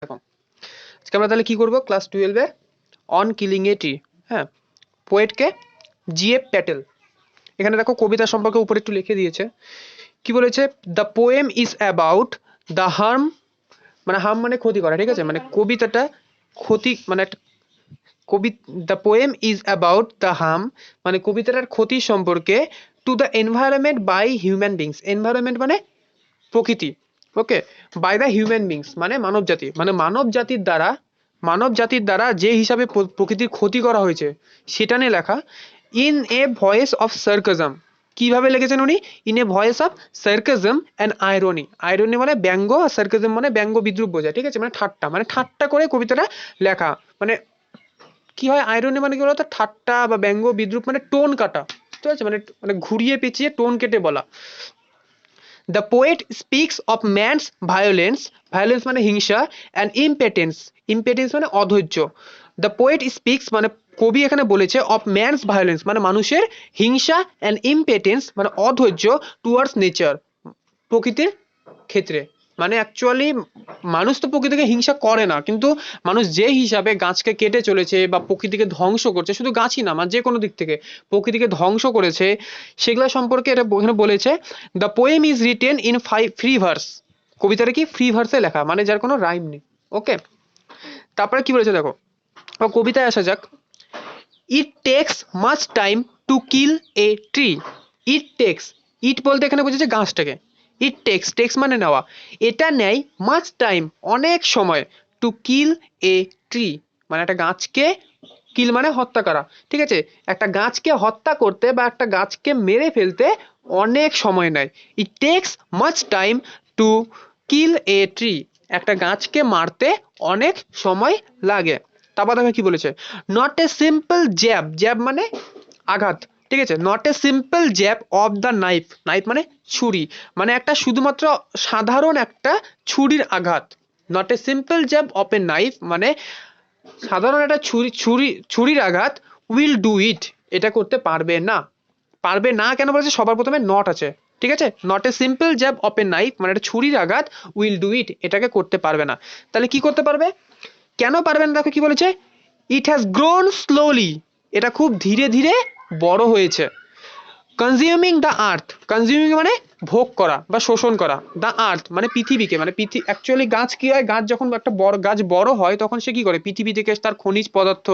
দেখো আজকে আমরা তাহলে কি করব ক্লাস 12 এর অন কিলিং এ ট্রি। হ্যাঁ, পোয়েট কে জিএফ প্যাটেল। এখানে দেখো কবিতা সম্পর্কে উপরে একটু লিখে দিয়েছে। কি বলেছে? The poem is about the harm, মানে হার্ম মানে ক্ষতি করা, ঠিক আছে? মানে কবিতাটা ক্ষতি মানে কবি the poem is about the harm মানে কবিতাটার ক্ষতি সম্পর্কে to the environment by human beings. Environment মানে প্রকৃতি, okay, by the human beings মানে মানব জাতি, মানে মানব জাতির দ্বারা যে হিসাবে প্রকৃতির ক্ষতি করা হয়েছে সেটা নিয়ে লেখা। In a voice of sarcasm, কিভাবে লিখেছেন উনি? In a voice of sarcasm and irony. Irony মানে ব্যঙ্গ, আর সার্কাজম মানে ব্যঙ্গ বিদ্রুপ বোঝায়, ঠিক আছে? মানে ঠাট্টা করে কবিতাটা লেখা। মানে কি হয়, আইরনি মানে কি বলতো, ঠাট্টা বা ব্যঙ্গ বিদ্রুপ মানে টোন কাটা, ঠিক আছে? মানে মানে ঘুরিয়ে পেঁচিয়ে টোন কেটে বলা। The poet speaks of man's violence, violence মানে হিংসা, and impotence, impotence মানে অধৈর্য। The poet speaks মানে কবি এখানে বলেছে of man's violence মানে মানুষের হিংসা, and impotence মানে অধৈর্য towards nature, প্রকৃতির ক্ষেত্রে। মানে অ্যাকচুয়ালি মানুষ তো প্রকৃতিকে হিংসা করে না, কিন্তু মানুষ যে হিসাবে গাছকে কেটে চলেছে বা প্রকৃতিকে ধ্বংস করছে, শুধু গাছই না, মানে যে কোনো দিক থেকে প্রকৃতিকে ধ্বংস করেছে, সেগুলো সম্পর্কে এটা এখানে বলেছে। The poem is written in free verse, কবিতাটা কি ফ্রি ভার্সে লেখা, মানে যার কোনো রাইম নেই, ওকে। তারপরে কি বলেছে দেখো, কবিতায় আসা যাক। It takes much time to kill a tree. It takes, it বলতে এখানে বোঝাচ্ছে গাছটাকে। ইট টেক্স, টেক্স মানে নেওয়া, এটা নেয় মাচ টাইম অনেক সময়, টু কিল এ ট্রি মানে একটা গাছকে, কিল মানে হত্যা করা, ঠিক আছে? একটা গাছকে হত্যা করতে বা একটা গাছকে মেরে ফেলতে অনেক সময় নেয়। ইট takes much time to kill a tree, একটা গাছকে মারতে অনেক সময় লাগে। তারপর দেখো কি বলেছে, not a simple jab, jab মানে আঘাত, ঠিক আছে? Not a simple jab of the knife, knife মানে ছুরি, মানে একটা শুধুমাত্র সাধারণ একটা ছুরির আঘাত। Not a simple jab of a knife মানে সাধারণ একটা ছুরির আঘাত উইল ডু ইট, এটা করতে পারবে না। পারবে না কেন বলেছে? সবার প্রথমে নট আছে, ঠিক আছে? Not a simple jab of a knife মানে একটা ছুরির আঘাত উইল ডু ইট, এটাকে করতে পারবে না। তাহলে কি করতে পারবে? কেন পারবে না দেখো কি বলেছে, ইট হ্যাজ গ্রোন স্লোলি, এটা খুব ধীরে ধীরে বড় হয়েছে। কনজিউমিং দ্য আর্থ, কনজিউমিং মানে ভোগ করা বা শোষণ করা, দ্য আর্থ মানে পৃথিবীকে, মানে অ্যাকচুয়ালি গাছ কি হয়, গাছ যখন একটা বড় গাছ বড় হয় তখন সে কি করে, পৃথিবী থেকে তার খনিজ পদার্থ,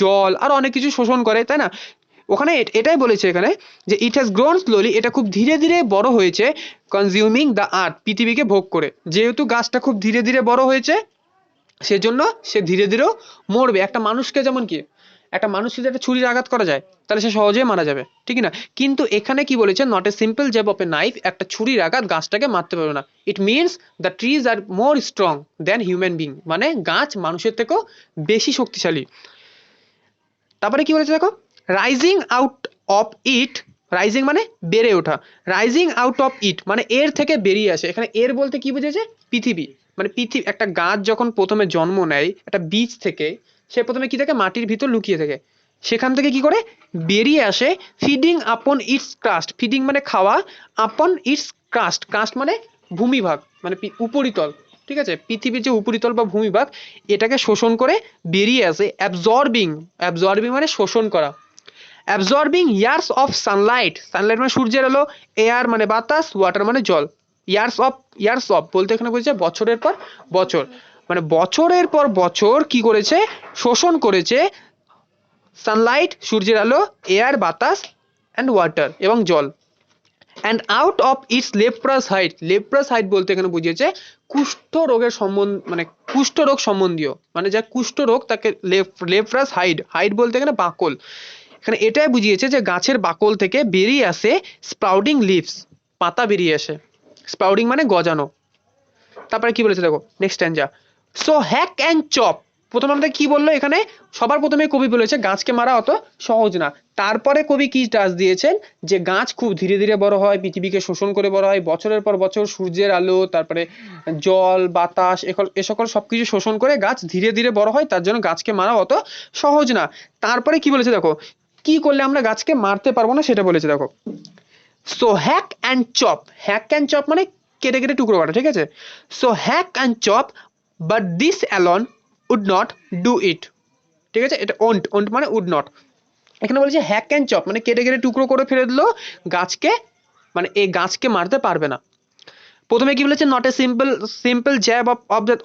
জল আর অনেক কিছু শোষণ করে, তাই না? ওখানে এটাই বলেছে এখানে যে ইট হ্যাজ গ্রোন স্লোলি, এটা খুব ধীরে ধীরে বড় হয়েছে। কনজিউমিং দ্য আর্থ, পৃথিবীকে ভোগ করে, যেহেতু গাছটা খুব ধীরে ধীরে বড় হয়েছে সেজন্য সে ধীরে ধীরেও মরবে। একটা মানুষকে যেমন কি, একটা মানুষকে যদি একটা ছুরির আঘাত করা যায় তাহলে সে সহজেই মারা যাবে, ঠিক না? কিন্তু এখানে কি বলেছে, not a simple jab of a knife, একটা ছুরির আঘাত গাছটাকে মারতে পারবে না। It means the trees are more strong than human being, মানে গাছ মানুষের থেকেও বেশি শক্তিশালী। তারপরে কি বলেছে দেখো, rising out of it, rising মানে বেড়ে ওঠা, রাইজিং আউট অফ ইট মানে এর থেকে বেরিয়ে আসে। এখানে এর বলতে কি বুঝেছে, পৃথিবী, মানে পৃথিবী, একটা গাছ যখন প্রথমে জন্ম নেয় একটা বীজ থেকে, সে প্রথমে কি থাকে, মাটির ভিতর লুকিয়ে থাকে, সেখান থেকে কি করে বেরিয়ে আসে, ফিডিং আপন ইটস ক্রাস্ট, ফিডিং মানে খাওয়া, আপন ইটস ক্রাস্ট, ক্রাস্ট মানে ভূমিভাগ, মানে উপরিতল, ঠিক আছে? পৃথিবীর যে উপরিতল বা ভূমিভাগ, এটাকে শোষণ করে বেরিয়ে আসে। অ্যাবজর্বিং, অ্যাবজর্বিং মানে শোষণ করা, absorbing years of Sunlight, Sunlight মানে সূর্যের আলো, এয়ার মানে বাতাস, ওয়াটার মানে জল। ইয়ার্স অফ, ইয়ার্স অফ বলতে এখানে বলছে বছরের পর বছর, মানে বছরের পর বছর কি করেছে, শোষণ করেছে সানলাইট সূর্যের আলো, এয়ার বাতাস, অ্যান্ড ওয়াটার এবং জল। And out of its লেপ্রাস height, লেপ্রাস height বলতে এখানে বুঝিয়েছে কুষ্ঠ রোগের সম্বন্ধ, মানে কুষ্ঠ রোগ সম্বন্ধীয়, মানে যার কুষ্ঠ রোগ তাকে লেপ্রাস হাইড, হাইড বলতে এখানে বাকল, এখানে এটাই বুঝিয়েছে যে গাছের বাকল থেকে বেরিয়ে আসে স্প্রাউডিং লিভস, পাতা বেরিয়ে আসে, স্প্রাউডিং মানে গজানো। তারপরে কি বলেছে দেখো next stanza, so hack and chop. প্রথম আমাদের কি বললো এখানে, সবার প্রথমে কবি বলেছে গাছকে মারা অত সহজ না। তারপরে কবি কি টাচ দিয়েছেন, যে গাছ খুব ধীরে ধীরে বড় হয়, পৃথিবীকে শোষণ করে বড় হয়, বছরের পর বছর সূর্যের আলো, তারপরে জল বাতাস এ সকল সবকিছু শোষণ করে গাছ ধীরে ধীরে বড় হয়, তার জন্য গাছকে মারা অত সহজ না। তারপরে কি বলেছে দেখো, কি করলে আমরা গাছকে মারতে পারবো না সেটা বলেছে দেখো, so hack and chop, hack and chop মানে কেটে কেটে টুকরো কাটা, ঠিক আছে? So hack and chop but this alone would not do it. ঠিক আছে, এটা ওন্ট, ওন্ট মানে উড নট। এখানে বলেছে হ্যাক অ্যান্ড চপ মানে কেটে কেটে টুকরো করে ফেলে দিল গাছকে, মানে এই গাছকে মারতে পারবে না। প্রথমে কি বলেছে, not a simple simple jab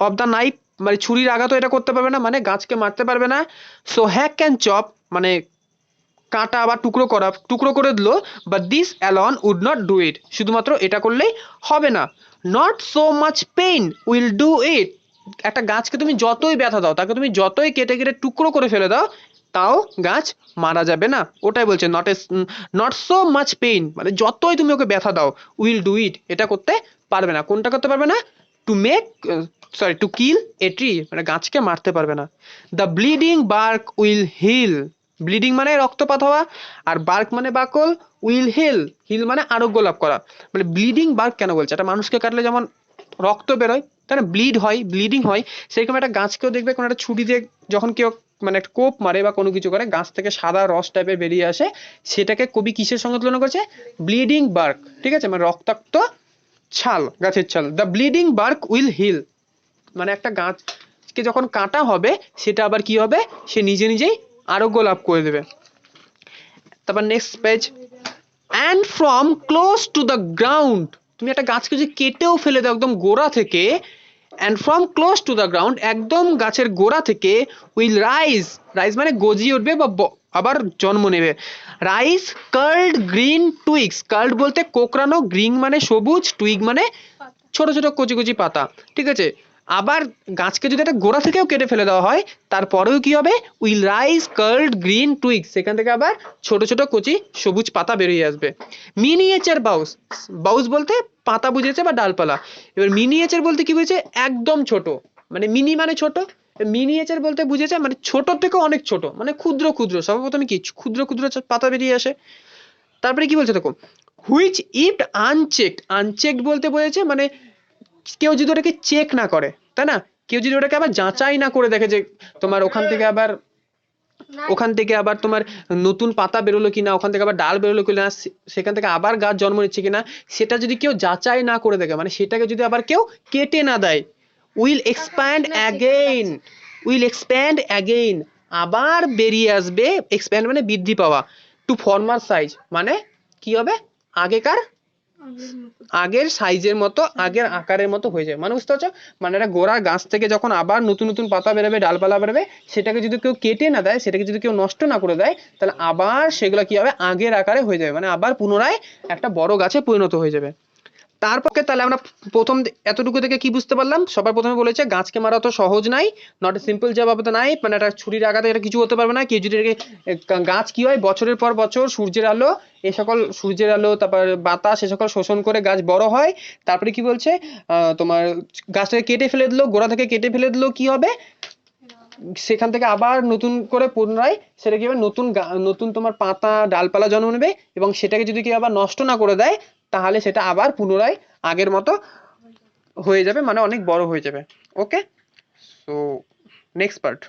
of the knife, মানে ছুরির আঘাতও এটা করতে পারবে না, মানে গাছকে মারতে পারবে না। সো হ্যাক অ্যান্ড চপ মানে কাটা বা টুকরো করে দিল, but this alone would not do it, শুধুমাত্র এটা করলেই হবে না। Not so much pain will do it, একটা গাছকে তুমি যতই ব্যথা দাও, তাকে তুমি যতই কেটে কেটে টুকরো করে ফেলে দাও, তাও গাছ মারা যাবে না। ওটাই বলছে নট সো মাচ পেইন, মানে যতই তুমি ওকে ব্যথা দাও, উইল ডু ইট, এটা করতে পারবে না। কোনটা করতে পারবে না? টু কিল এ ট্রি, মানে গাছকে মারতে পারবে না। The bleeding bark will heal, bleeding মানে রক্তপাত হওয়া, আর বার্ক মানে বাকল, উইল হিল, হিল মানে আরোগ্য লাভ করা। মানে ব্লিডিং বার্ক কেন বলছে? একটা মানুষকে কাটলে যেমন রক্ত বেরোয়, তাই না, ব্লিড হয়, ব্লিডিং হয়, সেরকম একটা গাছকেও দেখবে কোনো একটা ছুরি দিয়ে যখন কেউ মানে একটা কোপ মারে বা কোনো কিছু করে, গাছ থেকে সাদা রস টাইপের বেরিয়ে আসে, সেটাকে কবি কিসের সঙ্গে তুলনা করছে? Bleeding bark. ঠিক আছে, মানে রক্তাক্ত ছাল, গাছের ছাল। The bleeding bark will heal, মানে একটা গাছকে যখন কাটা হবে, সেটা আবার কি হবে? সে নিজে নিজেই আরোগ্য লাভ করে দেবে। তারপর next page, and from close to the ground, তুমি একটা গাছকে যদি কেটেও ফেলে দাও একদম গোড়া থেকে, and from close to the ground, একদম গাছের গোড়া থেকে, উইল রাইজ, রাইজ মানে গজিয়ে উঠবে বা আবার জন্ম নেবে। রাইজ কার্লড গ্রিন টুইগস, কার্লড বলতে কোকড়ানো, গ্রিন মানে সবুজ, টুইগ মানে ছোট ছোট কচি কচি পাতা। ঠিক আছে, আবার গাছকে যদি একটা গোড়া থেকেও কেটে ফেলে দেওয়া হয়, তারপরেও কি হবে? উইল রাইজ কার্লড গ্রিন টুইগস, সেখান থেকে আবার ছোট ছোট কচি সবুজ পাতা বেরিয়ে আসবে। মিনিয়েচার বাউস, বাউস বলতে পাতা বুঝেছে বা ডালপালা। এবার মিনিয়েচার বলতে কি বুঝেছে? একদম ছোট, মানে মিনি মানে ছোট, মিনিয়েচার বলতে বুঝেছে মানে ছোট থেকে অনেক ছোট, মানে ক্ষুদ্র ক্ষুদ্র, সর্বপ্রথমে কি ক্ষুদ্র ক্ষুদ্র পাতা বেরিয়ে আসে। তারপরে কি বলছে দেখো, হুইচ ইফ আনচেকড, আনচেকড বলতে বলেছে মানে কেউ যদি ওটাকে চেক না করে, তাই না, কেউ যদি ওটাকে আবার যাচাই না করে দেখে যে তোমার ওখান থেকে আবার তোমার নতুন পাতা বেরোলো কিনা, ওখান থেকে আবার ডাল বেরোলো কিনা, সেখান থেকে আবার গাছ জন্ম নিচ্ছে কিনা, সেটা যদি কেউ যাচাই না করে দেখে, মানে সেটাকে যদি আবার কেউ কেটে না দেয়, will expand again, will expand again, আবার বেরিয়ে আসবে, এক্সপ্যান্ড মানে বৃদ্ধি পাওয়া, টু ফর্মার সাইজ মানে কি হবে? আগের সাইজের মতো, আগের আকারের মতো হয়ে যায়, মানে বুঝতে পারছো? মানে একটা গোড়া গাছ থেকে যখন আবার নতুন নতুন পাতা বেরোবে, ডালপালা বেরোবে, সেটাকে যদি কেউ কেটে না দেয়, সেটাকে যদি কেউ নষ্ট না করে দেয়, তাহলে আবার সেগুলো কি হবে? আগের আকারে হয়ে যাবে, মানে আবার পুনরায় একটা বড় গাছে পরিণত হয়ে যাবে। তারপরে তাহলে আমরা প্রথম এতটুকু থেকে কি বুঝতে পারলাম? সবার প্রথমে বলেছে গাছকে মারা তো সহজ নাই, not a simple job of the knife, মানে একটা ছুরির আঘাতে এটা কিছু হতে পারবে না। কেউ যদি গাছ কি হয়, বছরের পর বছর সূর্যের আলো, এই সকল সূর্যের আলো, তারপর বাতাস, এ সকল শোষণ করে গাছ বড় হয়। তারপরে কি বলছে, তোমার গাছটাকে কেটে ফেলে দিলো, গোড়া থেকে কেটে ফেলে দিলো, কি হবে? সেখান থেকে আবার নতুন করে পুনরায় সেটা কি হবে? নতুন তোমার পাতা ডালপালা জন্ম নেবে, এবং সেটাকে যদি কেউ আবার নষ্ট না করে দেয়, তাহলে সেটা আবার পুনরায় আগের মতো হয়ে যাবে, মানে অনেক বড় হয়ে যাবে। ওকে, সো নেক্সট পার্ট।